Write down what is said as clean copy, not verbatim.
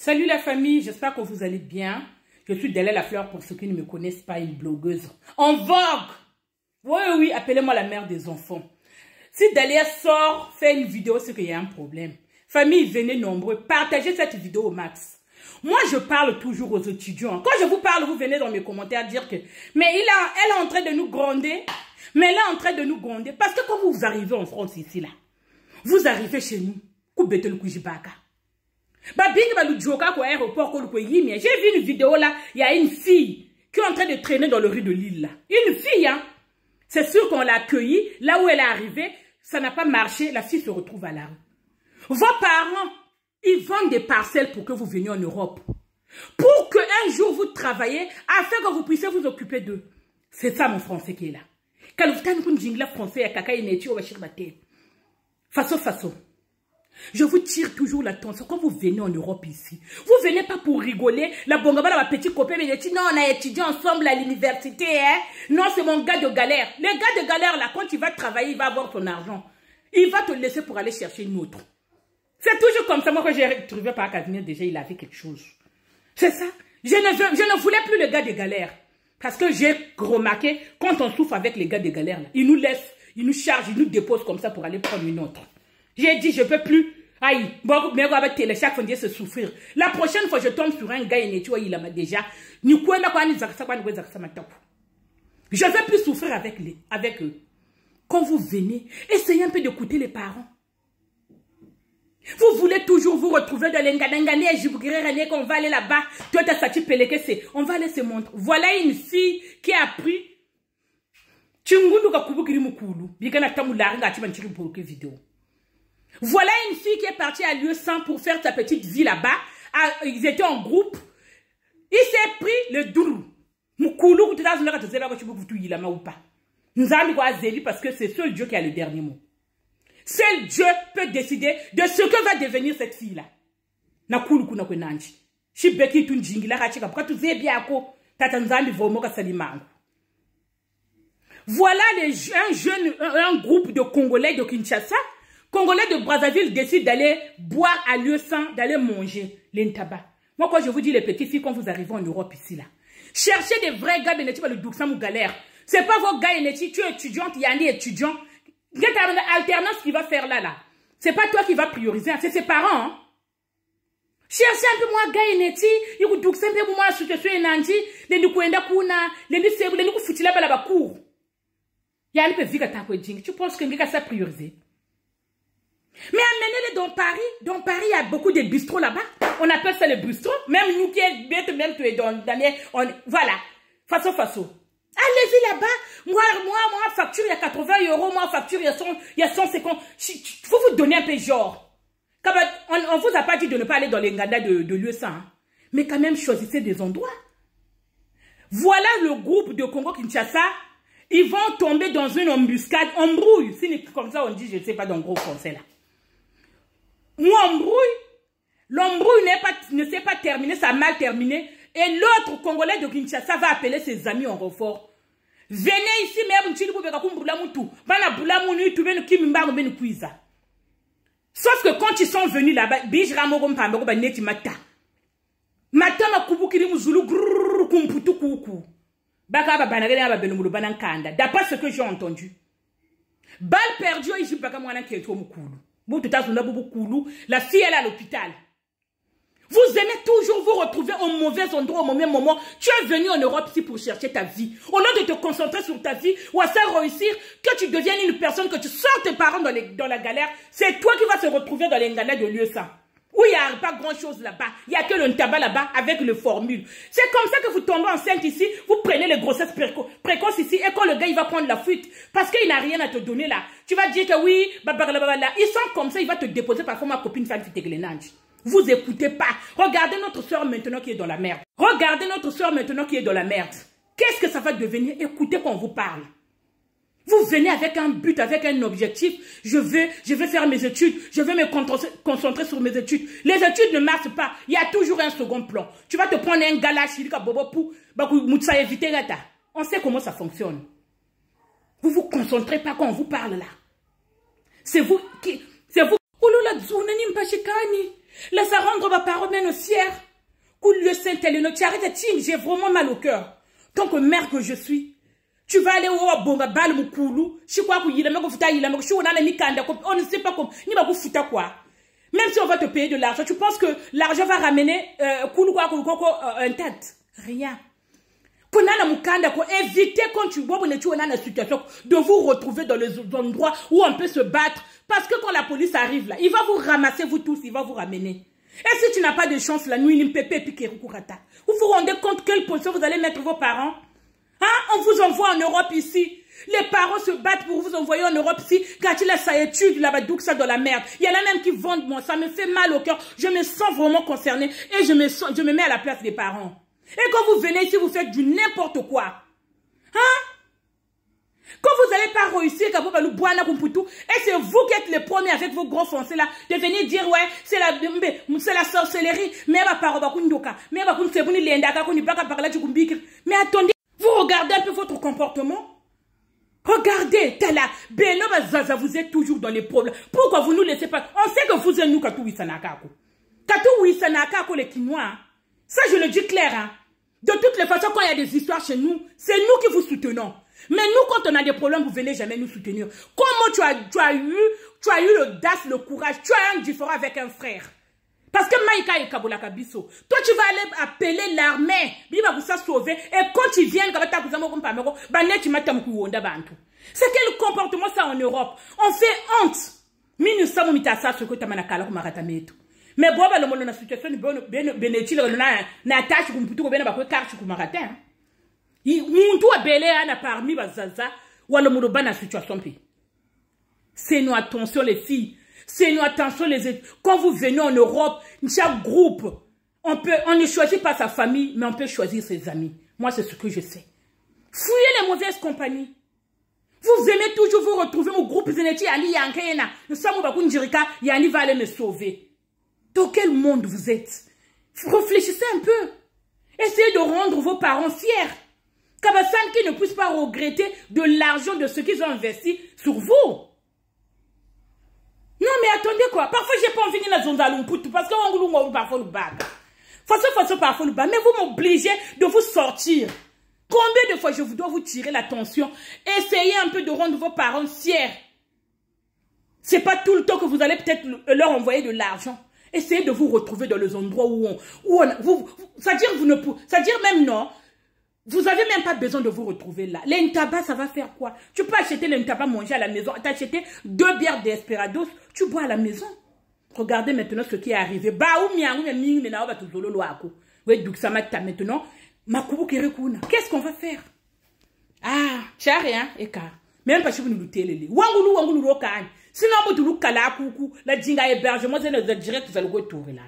Salut la famille, j'espère que vous allez bien. Je suis Della Lafleur pour ceux qui ne me connaissent pas, une blogueuse en vogue. Oui, appelez-moi la mère des enfants. Si Della sort, fait une vidéo, c'est qu'il y a un problème. Famille, venez nombreux, partagez cette vidéo au max. Moi, je parle toujours aux étudiants. Quand je vous parle, vous venez dans mes commentaires dire que... Mais elle est en train de nous gronder. Mais elle est en train de nous gronder. Parce que quand vous arrivez en France ici, là, vous arrivez chez nous, j'ai vu une vidéo là, il y a une fille qui est en train de traîner dans le rue de Lille là. Une fille, hein. C'est sûr qu'on l'a accueillie, là où elle est arrivée, ça n'a pas marché, la fille se retrouve à la rue. Vos parents, ils vendent des parcelles pour que vous veniez en Europe. Pour qu'un jour vous travaillez, afin que vous puissiez vous occuper d'eux. C'est ça mon français qui est là. Quand vous avez un français, façon. Je vous tire toujours l'attention quand vous venez en Europe ici. Vous venez pas pour rigoler. La bongaba, ma petite copine, me dit non, on a étudié ensemble à l'université. Hein? Non, c'est mon gars de galère. Le gars de galère, là, quand il va travailler, il va avoir son argent. Il va te laisser pour aller chercher une autre. C'est toujours comme ça. Moi, quand j'ai trouvé par Casimir, déjà, il avait quelque chose. C'est ça. Je ne voulais plus le gars de galère. Parce que j'ai remarqué, quand on souffre avec les gars de galère, là, ils nous laissent, ils nous chargent, ils nous déposent comme ça pour aller prendre une autre. J'ai dit, je ne peux plus. Aïe, bon, mais chaque fois, se souffrir. La prochaine fois, je tombe sur un gars, il a déjà. Je ne vais plus souffrir avec eux. Quand vous venez, essayez un peu d'écouter les parents. Vous voulez toujours vous retrouver dans les qu'on va aller là-bas. On va aller se montrer. Voilà une fille qui a appris. Voilà une fille qui est partie à lieu 100 pour faire sa petite vie là-bas. Ils étaient en groupe. Il s'est pris le dourou. Parce que c'est seul Dieu qui a le dernier mot. Seul Dieu peut décider de ce que va devenir cette fille-là. Voilà un groupe de Congolais de Kinshasa. Congolais de Brazzaville décident d'aller boire à lieu 100, d'aller manger l'intaba. Moi, quand je vous dis les petites filles, quand vous arrivez en Europe ici, là, cherchez des vrais gars, le Douxam ou galère. C'est pas vos gars, tu es étudiante, il y a un étudiant. Alternance qu'il va faire là. C'est pas toi qui va prioriser, c'est ses parents. Hein. Cherchez un peu moi, gars, il vous Douxam, peu moi, situation énergie, les Nukwenda Kuna, les Nusebu, les Nukufutila Balabakour. Il y a un peu de vie, tu penses que quelqu'un ça prioriser? Mais amenez-les dans Paris. Dans Paris, il y a beaucoup de bistrots là-bas. On appelle ça les bistrots. Même nous qui est bête, même tu es dans les... Voilà. Façon. Allez-y là-bas. Moi, facture, il y a 80 €. Moi, facture, il y a 150. Il faut vous donner un peu genre. On ne vous a pas dit de ne pas aller dans les Nganda de l'UE100. Hein. Mais quand même, choisissez des endroits. Voilà le groupe de Congo-Kinshasa. Ils vont tomber dans une embuscade. Embrouille. C'est comme ça on dit, je ne sais pas dans le gros français là. L'embrouille ne s'est pas terminée, ça a mal terminé. Et l'autre Congolais de Kinshasa va appeler ses amis en renfort. Venez ici, sauf que quand ils sont venus là-bas, d'après ce que j'ai entendu. Balle perdue, la fille elle est à l'hôpital. Vous aimez toujours vous retrouver au mauvais endroit, au mauvais moment. Tu es venu en Europe ici pour chercher ta vie. Au lieu de te concentrer sur ta vie ou à faire réussir, que tu deviennes une personne, que tu sortes tes parents dans la galère, c'est toi qui vas se retrouver dans les galères de lieu ça. Où il n'y a pas grand chose là-bas. Il n'y a que le tabac là-bas avec le formule. C'est comme ça que vous tombez enceinte ici. Vous prenez les grossesses précoces ici. Et quand le gars il va prendre la fuite. Parce qu'il n'a rien à te donner là. Tu vas dire que oui. Ils sont comme ça. Il va te déposer parfois ma copine fan fitéglénage. Vous écoutez pas. Regardez notre soeur maintenant qui est dans la merde. Regardez notre soeur maintenant qui est dans la merde. Qu'est-ce que ça va devenir? Écoutez quand on vous parle. Vous venez avec un but, avec un objectif. Je vais faire mes études. Je vais me concentrer sur mes études. Les études ne marchent pas. Il y a toujours un second plan. Tu vas te prendre un gala, on sait comment ça fonctionne. Vous vous concentrez pas quand on vous parle là. C'est vous qui... C'est vous. Laisse rendre ma parole même fière. Coule le Saint-Héléno, tu arrêtes, j'ai vraiment mal au cœur. Tant que mère que je suis. Tu vas aller au bon bal moukoulou. Je crois que il on ne sait pas comment. Ni va vous foutre quoi. Même si on va te payer de l'argent, tu penses que l'argent va ramener un tête. Rien. Évitez quand tu vois une situation de vous retrouver dans les endroits où on peut se battre. Parce que quand la police arrive là, il va vous ramasser vous tous, il va vous ramener. Et si tu n'as pas de chance la nuit, vous vous rendez compte quelle position vous allez mettre vos parents? Hein? On vous envoie en Europe ici. Les parents se battent pour vous envoyer en Europe ici. Quand il a sa étude là-bas, donc ça dans la merde. Il y en a même qui vendent moi. Ça me fait mal au cœur. Je me sens vraiment concernée. Et je me mets à la place des parents. Et quand vous venez ici, vous faites du n'importe quoi. Hein? Quand vous n'allez pas réussir, et c'est vous qui êtes les premiers avec vos gros français là, de venir dire, ouais, c'est la sorcellerie. Mais attendez, vous regardez un peu votre comportement. Regardez, t'es là. Vous êtes toujours dans les problèmes. Pourquoi vous nous laissez pas? On sait que vous êtes nous, Katou Wissanakako. Katou Wissanakako, les Kinois. Ça, je le dis clair. Hein. De toutes les façons, quand il y a des histoires chez nous, c'est nous qui vous soutenons. Mais nous, quand on a des problèmes, vous venez jamais nous soutenir. Comment tu as eu l'audace, le courage, tu as un différent avec un frère. Parce que Maïka et Kabola Kabiso, toi tu vas aller appeler l'armée, Biba vous sauver, et quand ils viennent, c'est quel comportement ça en Europe? On fait honte. Mais bon, le monde dans la situation, na tâche kumputu bena bakwe karchi kumaratin. Muntu abele ana parmi bazaza wala muroba na situation pi. C'est nous attention les filles, c'est nous attention les. Quand vous venez en Europe, chaque groupe, on ne choisit pas sa famille, mais on peut choisir ses amis. Moi c'est ce que je sais. Fouillez les mauvaises compagnies. Vous aimez toujours vous retrouver au groupe Zeneti Ali Yankena. Nous sommes au Kunjirika, Yani va aller me sauver. Dans quel monde vous êtes? Réfléchissez un peu. Essayez de rendre vos parents fiers. Kabasan qui ne puisse pas regretter de l'argent de ce qu'ils ont investi sur vous. Non mais attendez quoi. Parfois j'ai pas envie de la zone d'Alumputu parce que on parfois le bag. Façon parfois le bag. Mais vous m'obligez de vous sortir. Combien de fois je dois vous tirer l'attention? Essayez un peu de rendre vos parents fiers. C'est pas tout le temps que vous allez peut-être leur envoyer de l'argent. Essayez de vous retrouver dans les endroits c'est-à-dire même non, vous n'avez même pas besoin de vous retrouver là. L'intaba, ça va faire quoi? Tu peux acheter l'intaba, manger à la maison, t'acheter 2 bières d'Esperados, tu bois à la maison. Regardez maintenant ce qui est arrivé. Qu'est-ce qu'on va faire? Ah, tu n'as rien, écart. Même pas si vous nous luttez les lits. Sinon, vous nous la dinga hébergement, c'est le direct, vous allez retrouver là.